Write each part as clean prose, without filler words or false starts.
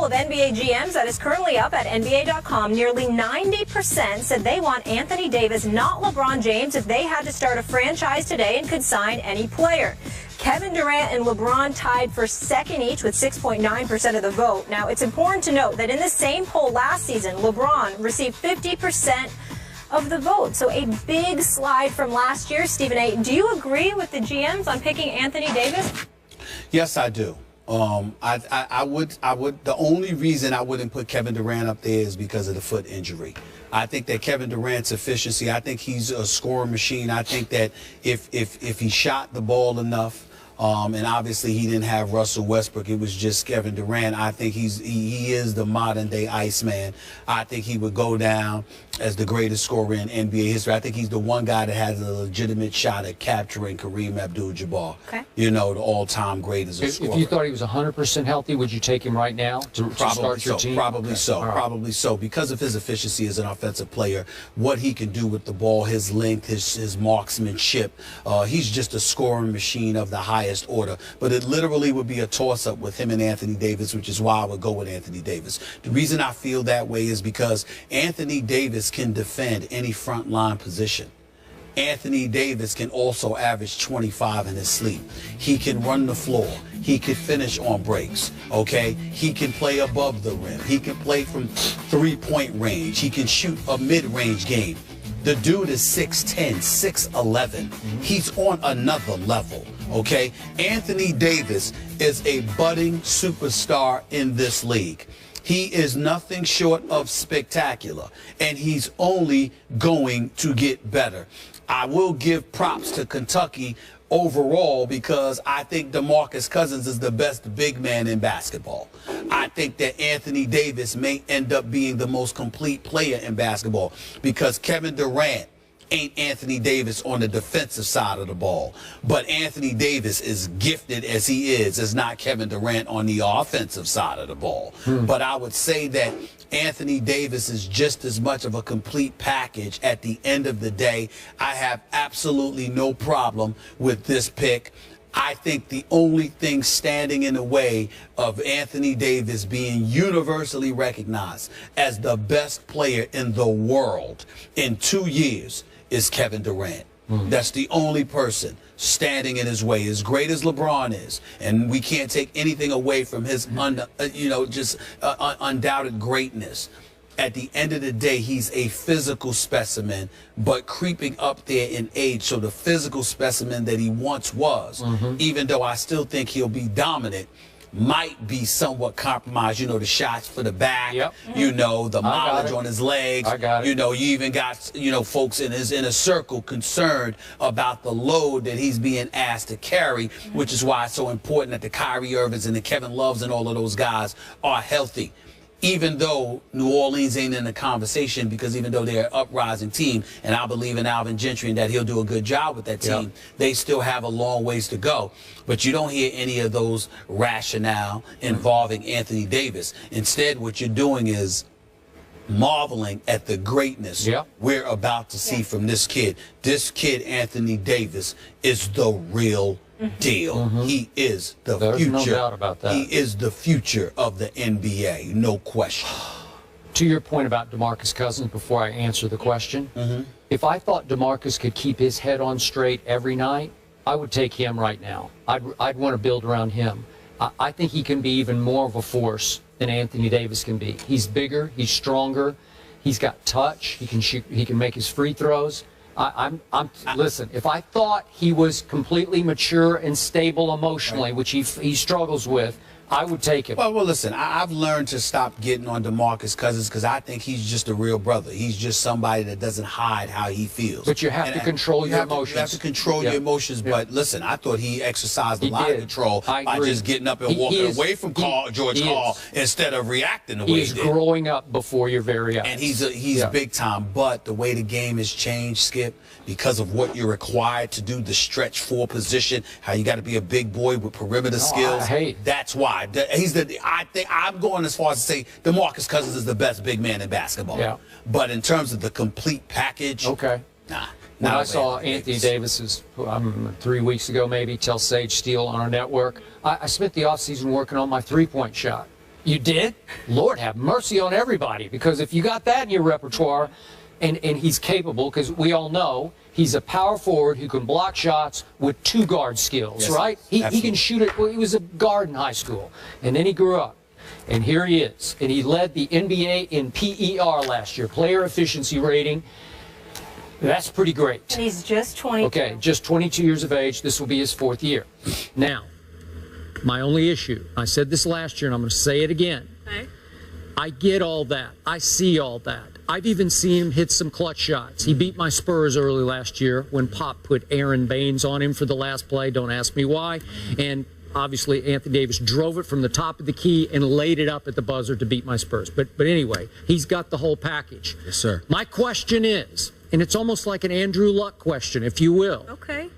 poll of NBA GMs that is currently up at NBA.com, nearly 90% said they want Anthony Davis, not LeBron James, if they had to start a franchise today and could sign any player. Kevin Durant and LeBron tied for second each with 6.9% of the vote. Now, it's important to note that in the same poll last season, LeBron received 50% of the vote. So a big slide from last year. Stephen A., do you agree with the GMs on picking Anthony Davis? Yes, I do. I would. The only reason I wouldn't put Kevin Durant up there is because of the foot injury. I think that Kevin Durant's efficiency, I think he's a scoring machine. I think that if he shot the ball enough, and obviously he didn't have Russell Westbrook, it was just Kevin Durant. I think he is the modern day Iceman. I think he would go down as the greatest scorer in NBA history. I think he's the one guy that has a legitimate shot at capturing Kareem Abdul-Jabbar. Okay. You know, the all-time great as a scorer. If you thought he was 100% healthy, would you take him right now to start your team? Probably so. Right. Probably so. Because of his efficiency as an offensive player, what he can do with the ball, his length, his marksmanship, he's just a scoring machine of the highest order. But it literally would be a toss-up with him and Anthony Davis, which is why I would go with Anthony Davis. The reason I feel that way is because Anthony Davis can defend any front line position. Anthony Davis can also average 25 in his sleep. He can run the floor. He can finish on breaks, okay? He can play above the rim. He can play from three-point range. He can shoot a mid-range game. The dude is 6'10", 6'11". He's on another level, okay? Anthony Davis is a budding superstar in this league. He is nothing short of spectacular, and he's only going to get better. I will give props to Kentucky overall because I think DeMarcus Cousins is the best big man in basketball. I think that Anthony Davis may end up being the most complete player in basketball because Kevin Durant ain't Anthony Davis on the defensive side of the ball. But Anthony Davis, is gifted as he is not Kevin Durant on the offensive side of the ball. But I would say that Anthony Davis is just as much of a complete package at the end of the day. I have absolutely no problem with this pick. I think the only thing standing in the way of Anthony Davis being universally recognized as the best player in the world in 2 years is Kevin Durant. That's the only person standing in his way, as great as LeBron is. And we can't take anything away from his, undoubted greatness. At the end of the day, he's a physical specimen, but creeping up there in age. So the physical specimen that he once was, even though I still think he'll be dominant, might be somewhat compromised. You know, the shots for the back, you know, the mileage on his legs. You know, you even got, folks in his inner circle concerned about the load that he's being asked to carry, which is why it's so important that the Kyrie Irvings and the Kevin Loves and all of those guys are healthy. Even though New Orleans ain't in the conversation, because even though they're an uprising team, and I believe in Alvin Gentry and that he'll do a good job with that team, they still have a long ways to go. But you don't hear any of those rationale involving Anthony Davis. Instead, what you're doing is marveling at the greatness we're about to see from this kid. This kid, Anthony Davis, is the real deal. He is the future. No doubt about that. He is the future of the NBA, no question. To your point about DeMarcus Cousins, before I answer the question, if I thought DeMarcus could keep his head on straight every night, I would take him right now. I'd want to build around him. I think he can be even more of a force than Anthony Davis can be. He's bigger, he's stronger, he's got touch, he can shoot, he can make his free throws. Listen, if I thought he was completely mature and stable emotionally, which he struggles with, I would take him. Well, listen, I've learned to stop getting on DeMarcus Cousins because I think he's just a real brother. He's just somebody that doesn't hide how he feels. But you have to control your emotions. You have to control your emotions. But listen, I thought he exercised a lot of control by just getting up and walking away from George Hall instead of reacting the way he did. He's growing up before your very eyes. And he's big time. But the way the game has changed, Skip, because of what you're required to do, the stretch four position, how you got to be a big boy with perimeter skills. That's why. I think I'm going as far as to say DeMarcus Cousins is the best big man in basketball. But in terms of the complete package, nah. When I saw Anthony Davis's 3 weeks ago, maybe, tell Sage Steele on our network, I spent the offseason working on my three-point shot. You did? Lord have mercy on everybody, because if you got that in your repertoire, and he's capable, because we all know he's a power forward who can block shots with 2 guard skills, yes, right? He can shoot it. Well, he was a guard in high school, and then he grew up. And here he is. And he led the NBA in PER last year, player efficiency rating. That's pretty great. And he's just 22. Okay, just 22 years of age. This will be his 4th year. Now, my only issue, I said this last year and I'm going to say it again. Okay. I get all that. I see all that. I've even seen him hit some clutch shots. He beat my Spurs early last year when Pop put Aaron Baines on him for the last play. Don't ask me why. And obviously Anthony Davis drove it from the top of the key and laid it up at the buzzer to beat my Spurs. But anyway, he's got the whole package. Yes, sir. My question is, and it's almost like an Andrew Luck question, if you will. Okay.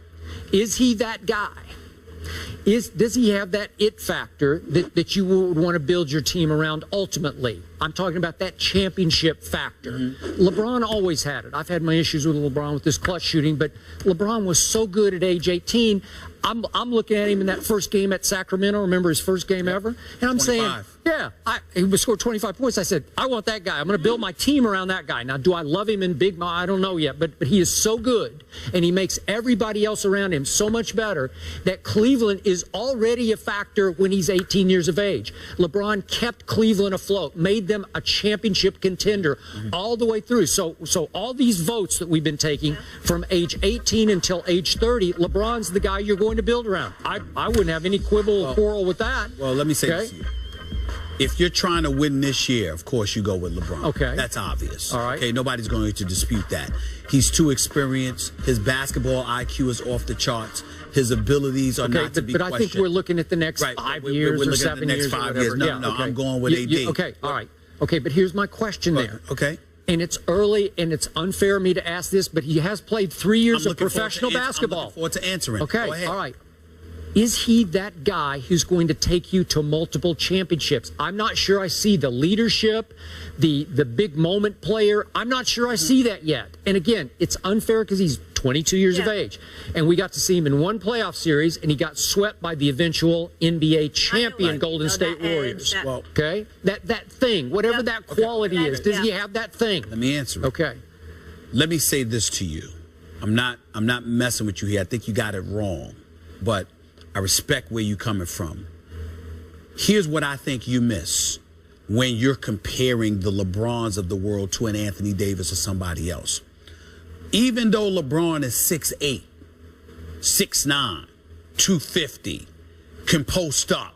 Is he that guy? Does he have that it factor that you would want to build your team around ultimately? I'm talking about that championship factor. LeBron always had it. I've had my issues with LeBron with this clutch shooting, but LeBron was so good at age 18. I'm looking at him in that first game at Sacramento. Remember his first game ever? And I'm 25. saying, yeah, he scored 25 points. I said, I want that guy. I'm going to build my team around that guy. Now, do I love him in big? I don't know yet, but he is so good, and he makes everybody else around him so much better that Cleveland is already a factor when he's 18 years of age. LeBron kept Cleveland afloat, made them a championship contender all the way through. So all these votes that we've been taking from age 18 until age 30, LeBron's the guy you're going to build around. I wouldn't have any quibble or quarrel with that. Well, let me say this to you. If you're trying to win this year, of course you go with LeBron. Okay. That's obvious. All right. Okay, nobody's going to dispute that. He's too experienced. His basketball IQ is off the charts. His abilities are not to be questioned. But I think we're looking at the next 5 years we're or looking 7 at the next years 5 or years. whatever. No, okay. I'm going with AD. Okay, all right. Okay, but here's my question there. Okay. And it's early, and it's unfair of me to ask this, but he has played 3 years of professional basketball. I'm looking forward to answering. Okay, Go ahead. all right. Is he that guy who's going to take you to multiple championships? I'm not sure I see the leadership, the big moment player. I'm not sure I see that yet. And again, it's unfair because he's 22 years of age. And we got to see him in one playoff series, and he got swept by the eventual NBA champion Golden State Warriors. Okay? That thing, whatever that quality is, does he have that thing? Let me answer it. Okay. Let me say this to you. I'm not messing with you here. I think you got it wrong. But I respect where you're coming from. Here's what I think you miss when you're comparing the LeBrons of the world to an Anthony Davis or somebody else. Even though LeBron is 6'8", 6'9", 250, can post up,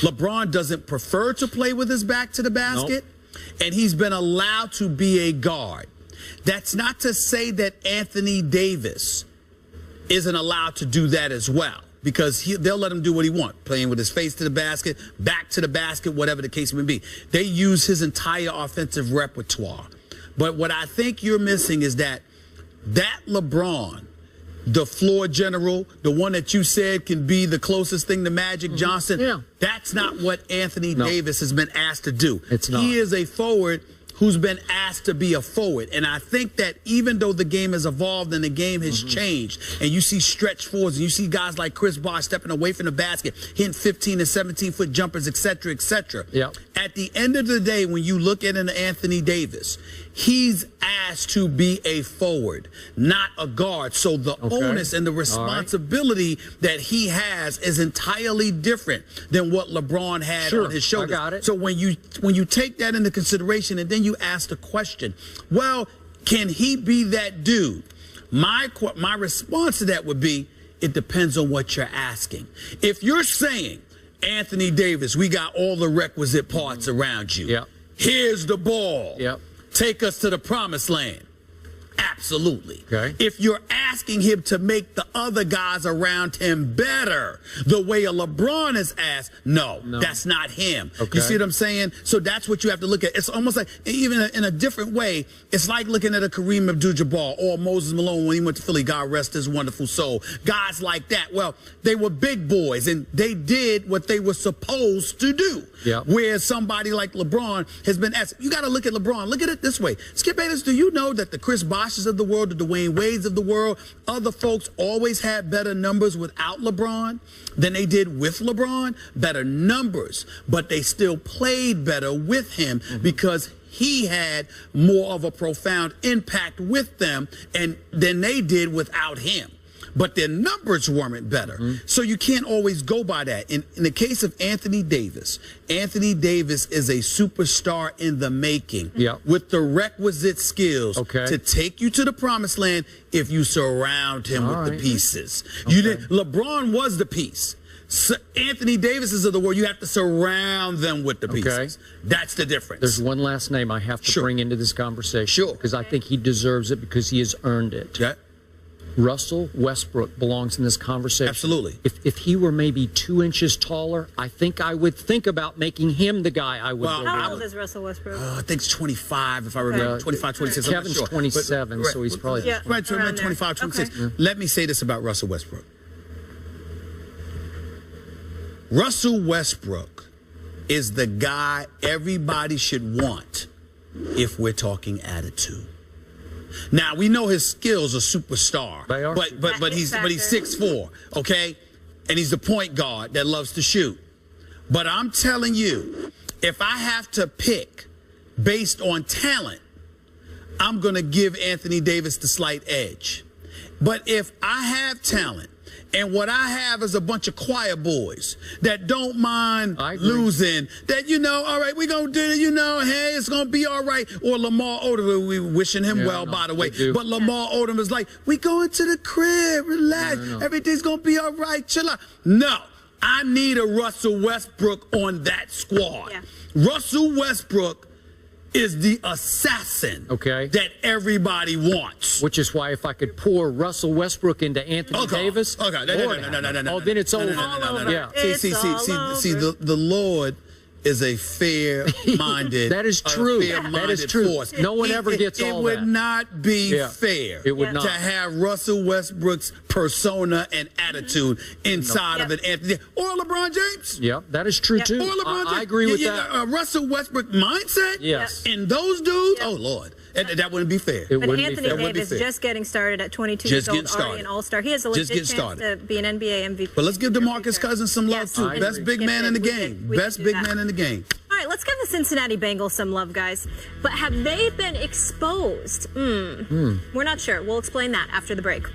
LeBron doesn't prefer to play with his back to the basket, and he's been allowed to be a guard. That's not to say that Anthony Davis isn't allowed to do that as well, because they'll let him do what he wants, playing with his face to the basket, back to the basket, whatever the case may be. They use his entire offensive repertoire. But what I think you're missing is that LeBron, the floor general, the one that you said can be the closest thing to Magic Johnson, that's not what Anthony Davis has been asked to do. It's not. He is a forward who's been asked to be a forward. And I think that even though the game has evolved and the game has changed, and you see stretch forwards, and you see guys like Chris Bosh stepping away from the basket, hitting 15 and 17-foot jumpers, et cetera, at the end of the day, when you look at an Anthony Davis, he's asked to be a forward, not a guard. So the onus and the responsibility that he has is entirely different than what LeBron had on his shoulders. I got it. So when you take that into consideration and then you ask the question, well, can he be that dude? My response to that would be, it depends on what you're asking. If you're saying, Anthony Davis, we got all the requisite parts around you. Here's the ball. Take us to the promised land. Absolutely. If you're asking him to make the other guys around him better, the way a LeBron is asked, no, that's not him. You see what I'm saying? So that's what you have to look at. It's almost like, even in a different way, it's like looking at a Kareem Abdul-Jabbar or Moses Malone when he went to Philly, God rest his wonderful soul. Guys like that. Well, they were big boys, and they did what they were supposed to do. Whereas somebody like LeBron has been asked, you got to look at LeBron. Look at it this way. Skip Bayless, do you know that the Chris Bosh Boshes of the world, the Dwayne Wades of the world, other folks always had better numbers without LeBron than they did with LeBron. Better numbers, but they still played better with him because he had more of a profound impact with them and than they did without him. But their numbers weren't better. So you can't always go by that. In the case of Anthony Davis is a superstar in the making with the requisite skills to take you to the promised land if you surround him with the pieces. LeBron was the piece. So Anthony Davis is of the world. You have to surround them with the pieces. That's the difference. There's one last name I have to bring into this conversation because I think he deserves it because he has earned it. Russell Westbrook belongs in this conversation. Absolutely. If he were maybe 2 inches taller, I think I would think about making him the guy I would. How old is Russell Westbrook? I think it's 25, if I remember. 25, 26. Kevin's 27, so he's probably right, 25, 26. Let me say this about Russell Westbrook. Russell Westbrook is the guy everybody should want if we're talking attitude. Now we know his skills are superstar, but he's 6'4", okay, and he's the point guard that loves to shoot. But I'm telling you, if I have to pick based on talent, I'm gonna give Anthony Davis the slight edge. But if I have talent and what I have is a bunch of choir boys that don't mind losing, that, all right, we're going to do it, hey, it's going to be all right. Or Lamar Odom, we wishing him well, by the way. But Lamar Odom is like, we going to the crib, relax, everything's going to be all right, chill out. No, I need a Russell Westbrook on that squad. Russell Westbrook is the assassin that everybody wants. Which is why if I could pour Russell Westbrook into Anthony Davis, no, then it's over. See, the Lord is a fair-minded. That is true. That is true. Force. No one ever gets all that. It would not be fair. It would not to have Russell Westbrook's persona and attitude inside of it, Anthony or LeBron James. That is true too. Or LeBron James. I agree with that. Russell Westbrook mindset. And those dudes. Oh Lord. That wouldn't be fair. But Anthony Davis just getting started at 22 years old, already an all-star. He has a legit chance to be an NBA MVP. But let's give DeMarcus Cousins some love too. Best big man in the game. Best big man in the game. All right, let's give the Cincinnati Bengals some love, guys. But have they been exposed? We're not sure. We'll explain that after the break.